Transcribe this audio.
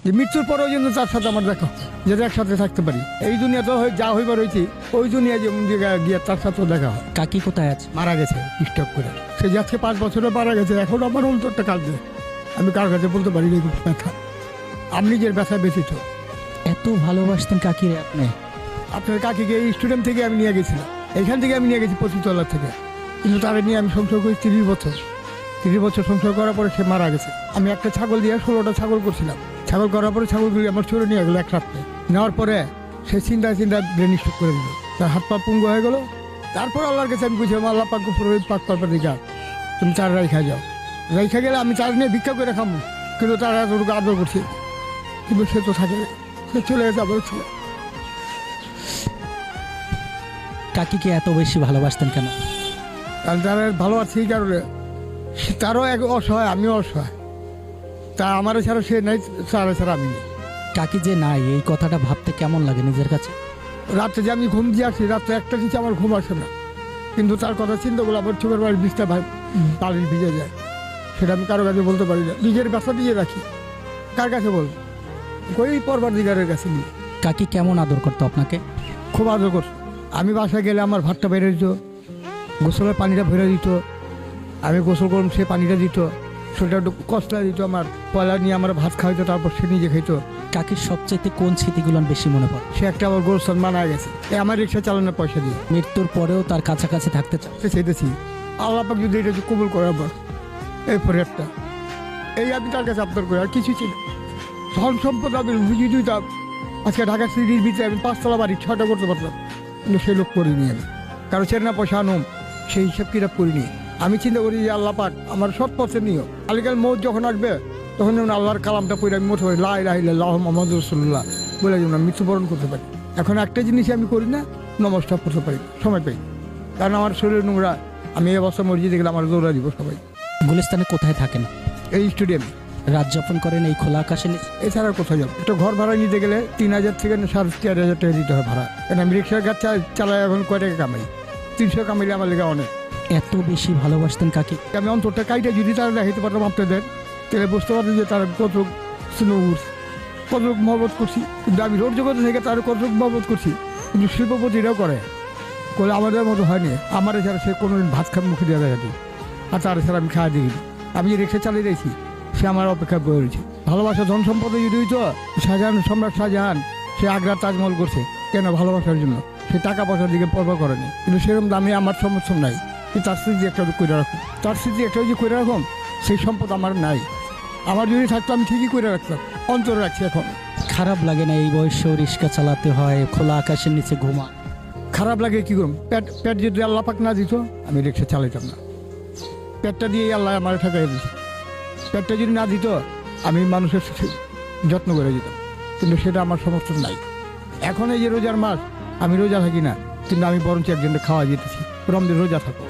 যে মৃত্যুর পরেও যেন তার সাথে আমার দেখা হয়, যাতে একসাথে থাকতে পারি। এই দুনিয়া তো যা হইবার হয়েছি, ওই দুনিয়া যেমন জায়গায় গিয়ে তার সাথেও দেখা হয়। কাকি কোথায় আছে? মারা গেছে স্টক করে। সে যে আজকে 5 বছরে মারা গেছে, এখন আমার অন্তরটা কাঁদছে। আমি কার কাছে বলতে পারি না এই ব্যথা। আমি নিজের ব্যথা ব্যথিত। এত ভালোবাসতেন কাকিরে আপনি? আপনার কাকিকে এই স্টুডেন্ট থেকে আমি নিয়ে গেছিলাম, এইখান থেকে আমি নিয়ে গেছি 25 তলার থেকে। কিন্তু তারা নিয়ে আমি সংসার করি 30 বছর। 30 বছর সংসার করার পরে সে মারা গেছে। আমি একটা ছাগল দিয়ে 16টা ছাগল করছিলাম। ছাগল করার পরে ছাগলগুলি আমার চোরে নিয়ে গেলো এক রাত্রে। নেওয়ার পরে সে চিন্তা ব্রেন স্ট্রোক করে দিল, তার হাত পা পুঙ্গ হয়ে গেলো। তারপর আল্লাহর কাছে আমি বুঝলাম, আল্লাহ পাক পাক পারপার দিকে তুমি চার রাইখা যাও। রাইখা গেলে আমি চার নিয়ে ভিক্ষা করে খাবো, কিন্তু তারা এতটুকু আদর করছে। কিন্তু সে তো থাকে, সে চলে গেছে আবার ছিল। কাকিকে এত বেশি ভালোবাসতেন কেন? কারণ তারা ভালোবাসছে এই কারণে, তারও এক অসহায়, আমিও অসহায়। তা আমার ছাড়া সে নাই, তারা ছাড়া আমি নেই। কাকি যে নাই, এই কথাটা ভাবতে কেমন লাগে নিজের কাছে? রাত্রে যে আমি ঘুম দিয়ে আসি, রাত্রে একটা কিছু আমার ঘুম আসে না, কিন্তু তার কথা চিন্তা করলে আমার চোখের বাড়ির বিষটা পানির ভিজে যায়। সেটা আমি কারো কাছে বলতে পারি না, নিজের ব্যথা দিয়ে রাখি। কার কাছে বলবো? ওই পরবর্তীকারের কাছে নিয়ে। কাকি কেমন আদর করতো আপনাকে? খুব আদর করতো। আমি বাসায় গেলে আমার ভাতটা বেড়ে দিত, গোসলের পানিটা ভরে দিত। আমি গোসল করুন, সে পানিটা দিত, সেটা একটু কষ্ট দিত। আমার পয়লা নিয়ে আমার ভাত খাইতো, তারপর সে নিজে খাইতো। কাকির সবচেয়ে কোন স্মৃতিগুলো বেশি মনে পড়ে? সে একটা আবার গোরস্থান মারা গেছে আমার রিক্সা চালানোর পয়সা দিয়ে। মৃত্যুর পরেও তার কাছাকাছি থাকতে চান? চাইতেছি আল্লাহ পাক যদি এটা কবুল করে আমার এরপরে একটা, এই আমি তার কাছে আবদার করি। আর কিছু ছিল ধন সম্পদ আমি বুঝিয়ে দিতাম, আজকে ঢাকা সিটির ভিতরে আমি 5 তলা বাড়ি 6টা করতে পারতাম, কিন্তু সে লোক করিনি আমি। কারো চেনা পয়সা আনুম সেই হিসাব কিতাব করিনি। আমি চিন্তা করি যে আল্লাহ পাক আমার সৎ পথে নিও। আলিকাল মৌত যখন আসবে তখন যেমন আল্লাহর কালামটা পড়ে আমি মোট লা ইলাহা ইল্লাল্লাহু মুহাম্মাদুর রাসূলুল্লাহ বলে যেমন আমি মৃত্যুবরণ করতে পারি। এখন একটা জিনিসই আমি করি না, নমস্কার করতে পারি সময় পাই, কারণ আমার শরীর নোংরা। আমি এই অবস্থা মসজিদে গেলে আমার দৌড়া দিব সবাই। গুলিস্তানে কোথায় থাকেন? এই স্টেডিয়ামে। রাত যাপন করেন এই খোলা আকাশে নিচে? এছাড়া কোথাও যাবো? একটা ঘর ভাড়া নিতে গেলে 3000 থেকে 4,500 টাকা দিতে হয় ভাড়া। কারণ আমি রিক্সার কাজ চালাই, এখন কয় টাকা কামাই? 300 কামাইলে আমার লেগে অনেক। এত বেশি ভালোবাসতেন কাকি? আমি অন্তরটা কাইটা যদি তারা দেখাইতে পারতাম আপনাদের, তাহলে বুঝতে পারতেন যে তারা কত স্নোর, কত মহব্বত করছি। কিন্তু আমি রোড জগতে থেকে তার কত মহব্বত করছি, কিন্তু শিল্পপতিরাও করে আমাদের মতো হয়নি। আমার এছাড়া সে কোনো ভাত খান মুখে দেওয়া দেখাতি, আর তার এছাড়া আমি খাওয়া দিই। আমি যে রিক্সা চালিয়ে দিয়েছি, সে আমার অপেক্ষা বয়ে রয়েছে। ভালোবাসা ধন সম্পদে যদি হইতো, শাহজাহান, সম্রাট শাহজাহান সে আগ্রার তাজমহল করছে কেন? ভালোবাসার জন্য। সে টাকা পয়সার দিকে পরবা করেনি, কিন্তু সেরকম দামে আমার সমর্থন নাই। তার স্মৃতি একটা করে রাখুন, তার স্মৃতি একটা যে করে রাখুন, সেই সম্পদ আমার নাই। আমার যদি থাকতো আমি ঠিকই করে রাখতাম, অন্তরে রাখছি। এখন খারাপ লাগে না এই বয়সেও রিক্সা চালাতে হয়, খোলা আকাশের নিচে ঘুমা? খারাপ লাগে, কি করুন? পেট যদি আল্লাহ পাক না দিত আমি রিক্সা চালাইতাম না। পেটটা দিয়ে আল্লাহ আমার ঠেকাই দিয়েছে। পেটটা যদি না দিত আমি মানুষের যত্ন করে দিতাম, কিন্তু সেটা আমার সমর্থন নাই। এখন এই যে রোজার মাস, আমি রোজা থাকি না, কিন্তু আমি বরঞ্চ একজনকে খাওয়া যেতেছি। রমজান রোজা থাকো,